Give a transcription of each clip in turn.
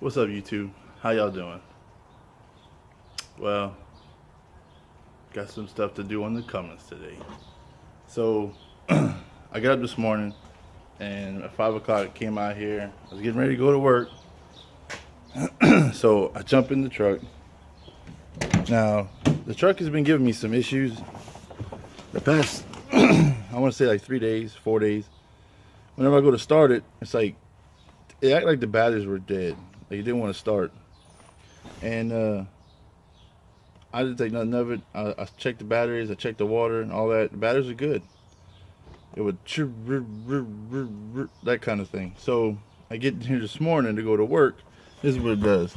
What's up, YouTube? How y'all doing? Well, got some stuff to do on the Cummins today. So, I got up this morning and at 5 o'clock came out here. I was getting ready to go to work. So, I jump in the truck. Now, the truck has been giving me some issues the past, I want to say like 3 days, 4 days. Whenever I go to start it, it's like, it acted like the batteries were dead. Like it didn't want to start. And I didn't take nothing of it. I checked the batteries, I checked the water and all that. The batteries are good. It would that kind of thing. So I get here this morning to go to work. This is what it does.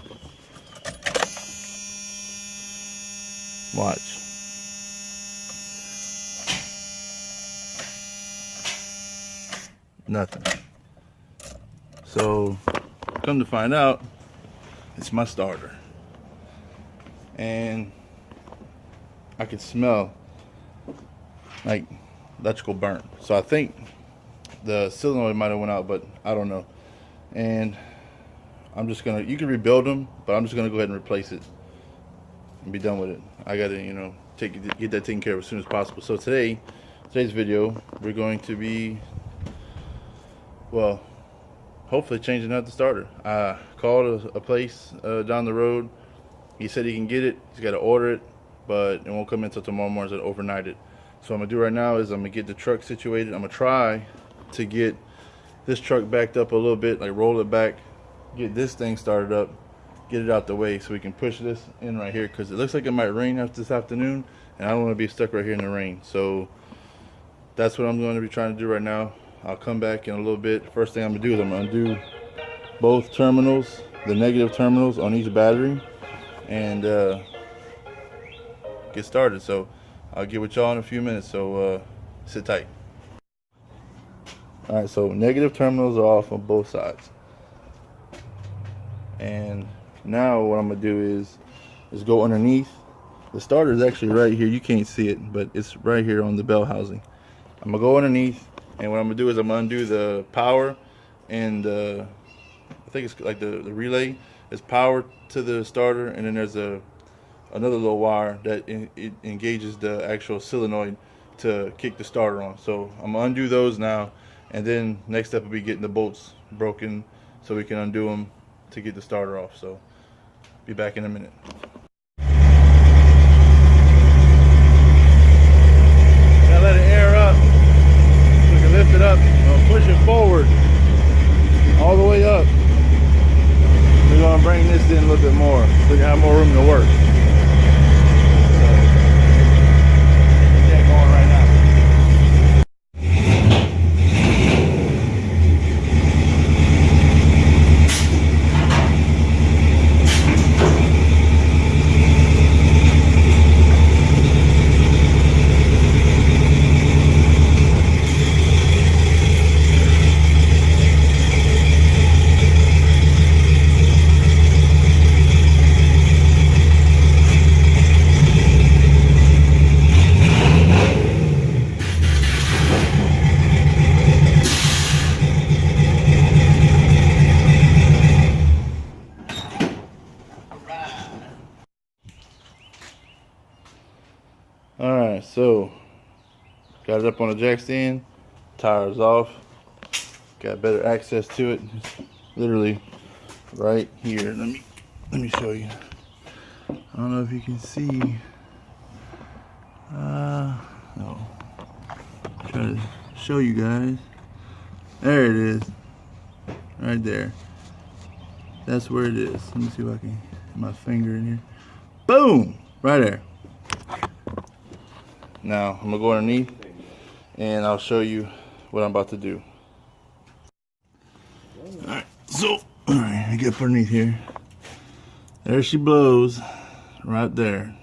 Watch. Nothing. So come to find out, it's my starter. And I could smell like electrical burn. So I think the solenoid might have went out, but I don't know. And I'm just gonna, you can rebuild them, but I'm just gonna go ahead and replace it and be done with it. I gotta, get that taken care of as soon as possible. So today's video, we're going to be, well, hopefully changing out the starter. I called a place down the road. He said he can get it. He's got to order it, but it won't come in until tomorrow morning. So overnight it. So what I'm gonna do right now is I'm gonna get the truck situated. I'm gonna try to get this truck backed up a little bit, like roll it back, get this thing started up, get it out the way so we can push this in right here, because it looks like it might rain after this afternoon, and I don't want to be stuck right here in the rain. So that's what I'm going to be trying to do right now. I'll come back in a little bit. First thing I'm gonna do is I'm gonna undo both terminals, the negative terminals on each battery, and get started. So I'll get with y'all in a few minutes, so sit tight. Alright, so negative terminals are off on both sides. And now what I'm gonna do is go underneath. The starter is actually right here. You can't see it, but it's right here on the bell housing. I'm gonna go underneath, and what I'm gonna do is I'm gonna undo the power and I think it's like the relay is power to the starter, and then there's another little wire that it engages the actual solenoid to kick the starter on. So I'm gonna undo those now, and then next step will be getting the bolts broken so we can undo them to get the starter off. So be back in a minute. Gotta let it air up so we can lift it up. I'm gonna push it forward all the way up. We're gonna bring this in a little bit more so we can have more room to work. Alright, so got it up on the jack stand, tires off, got better access to it. It's literally right here. Let me show you. I don't know if you can see. No. Try to show you guys. There it is. Right there. That's where it is. Let me see if I can get my finger in here. Boom! Right there. Now I'm gonna go underneath and I'll show you what I'm about to do. Alright, so I get up underneath here. There she blows, right there.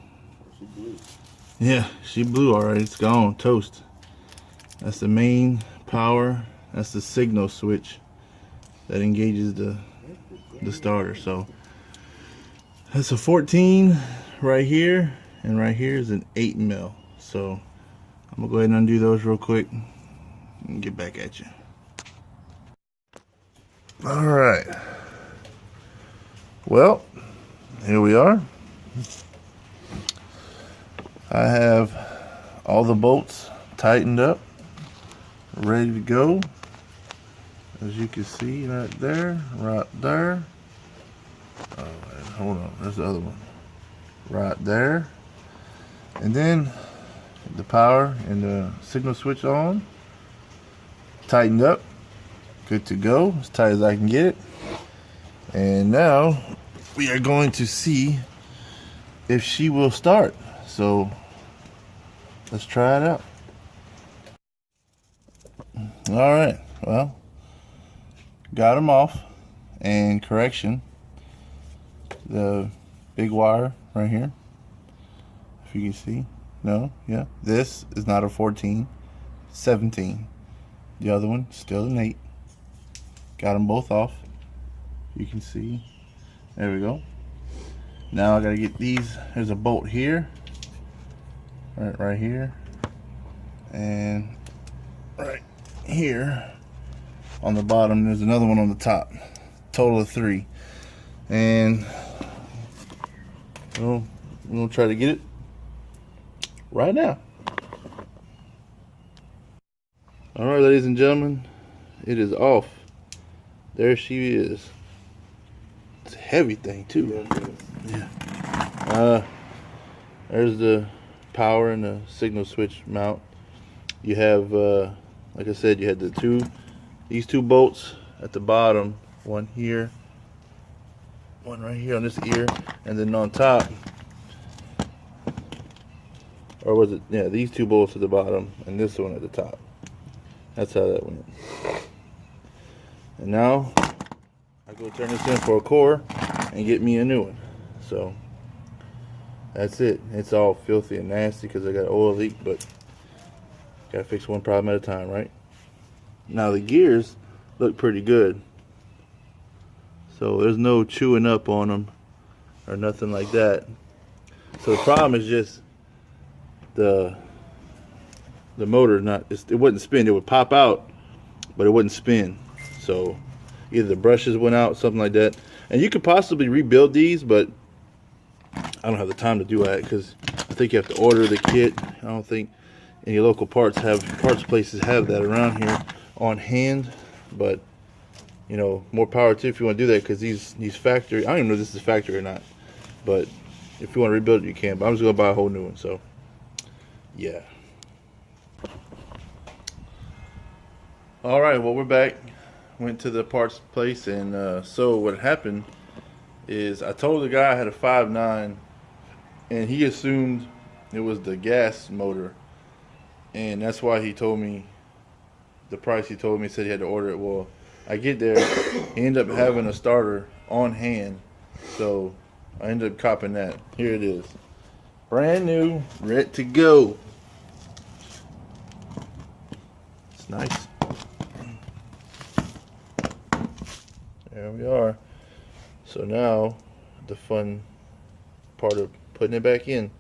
Yeah, she blew already. It's gone, toast. That's the main power. That's the signal switch that engages the starter. So that's a 14 right here, and right here is an 8 mil. So I'm gonna go ahead and undo those real quick and get back at you. All right. Well, here we are. I have all the bolts tightened up, ready to go. As you can see right there, right there. Oh, man, hold on, there's the other one. Right there. And then the power and the signal switch on. Tightened up. Good to go, as tight as I can get it. And now we are going to see if she will start. So let's try it out. All right, well, got them off. And correction, the big wire right here, if you can see, no, yeah, this is not a 14, 17. The other one, still an 8. Got them both off. You can see. There we go. Now I gotta get these. There's a bolt here. Right here. And right here on the bottom. There's another one on the top. Total of 3. And we're gonna try to get it right now. All right, ladies and gentlemen, it is off. There she is. It's a heavy thing too. Yeah. There's the power and the signal switch mount. You have, like I said, you had these two bolts at the bottom. One here, one right here on this ear, and then on top, or was it? Yeah, these 2 bolts at the bottom and this one at the top. That's how that went. And now I go turn this in for a core and get me a new one. So that's it. It's all filthy and nasty because I got an oil leak, but gotta fix one problem at a time, right? Now the gears look pretty good, so there's no chewing up on them or nothing like that. So the problem is just the motor it wouldn't spin. It would pop out, but it wouldn't spin. So either the brushes went out, something like that. And you could possibly rebuild these, but I don't have the time to do that because I think you have to order the kit. I don't think any local parts places have that around here on hand. But you know, more power to you if you want to do that, because these factory, I don't even know if this is factory or not. But if you want to rebuild it, you can. But I'm just gonna buy a whole new one. So yeah. All right, well, we're back. Went to the parts place, and so what happened is I told the guy I had a 5.9, and he assumed it was the gas motor, and that's why he told me the price. He told me, said he had to order it. Well, I get there, he ended up having a starter on hand, so I ended up copping that. Here it is, brand new, ready to go. It's nice. There we are. So now the fun part of putting it back in.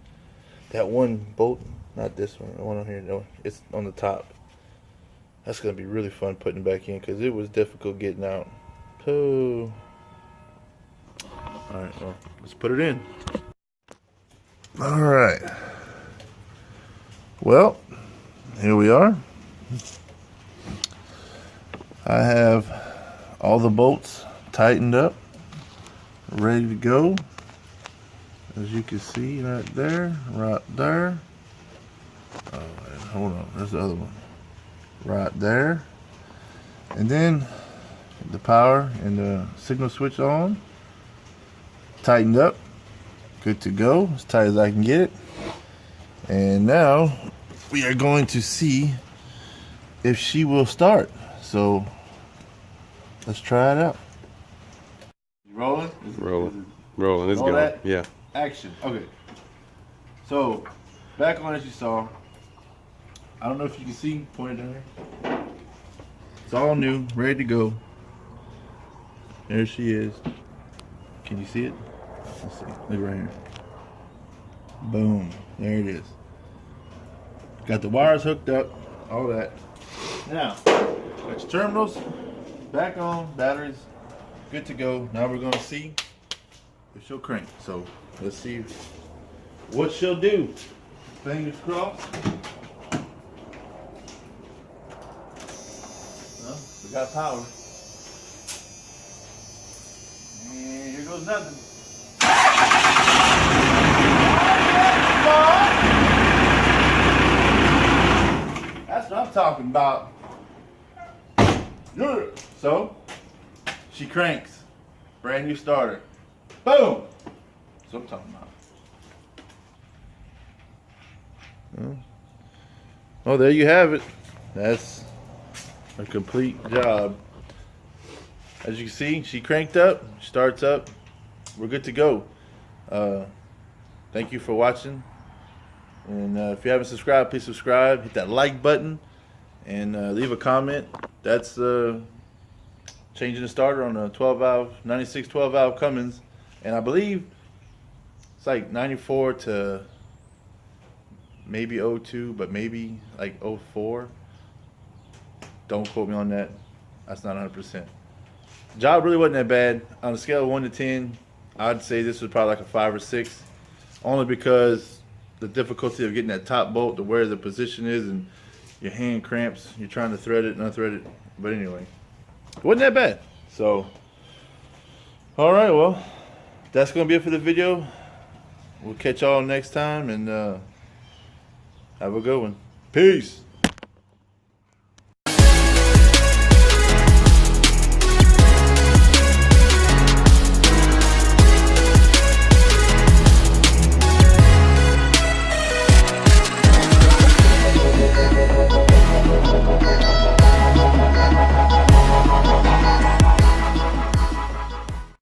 That one bolt, not this one, the one on here, no, it's on the top. That's gonna be really fun putting it back in because it was difficult getting out. So, all right, well, let's put it in. All right. Well, here we are. I have all the bolts tightened up, ready to go. As you can see right there, right there. Oh, man, hold on, there's the other one. Right there. And then the power and the signal switch on. Tightened up. Good to go, as tight as I can get it. And now we are going to see if she will start. So let's try it out. You rolling? Rolling. It's going. That? Yeah. Action. Okay. So back on as you saw. I don't know if you can see. Point it down here. It's all new, ready to go. There she is. Can you see it? Let's see. Look right here. Boom. There it is. Got the wires hooked up. All that. Now, got your terminals back on. Batteries good to go. Now we're going to see if she'll crank. So let's see what she'll do. Fingers crossed. Well, we got power. And here goes nothing. That's what I'm talking about. Yeah. So, she cranks. Brand new starter. Boom! That's what I'm talking about. Oh, there you have it. That's a complete job. As you can see, she cranked up, starts up. We're good to go. Thank you for watching. And if you haven't subscribed, please subscribe. Hit that like button and leave a comment. That's changing the starter on a 12-valve, 96 12-valve Cummins. And I believe it's like 94 to maybe 02, but maybe like 04. Don't quote me on that. That's not 100%. Job really wasn't that bad. On a scale of 1 to 10, I'd say this was probably like a 5 or 6. Only because the difficulty of getting that top bolt to where the position is and your hand cramps. You're trying to thread it and unthread it. But anyway, it wasn't that bad. So, all right, well, that's going to be it for the video. We'll catch y'all next time and have a good one. Peace.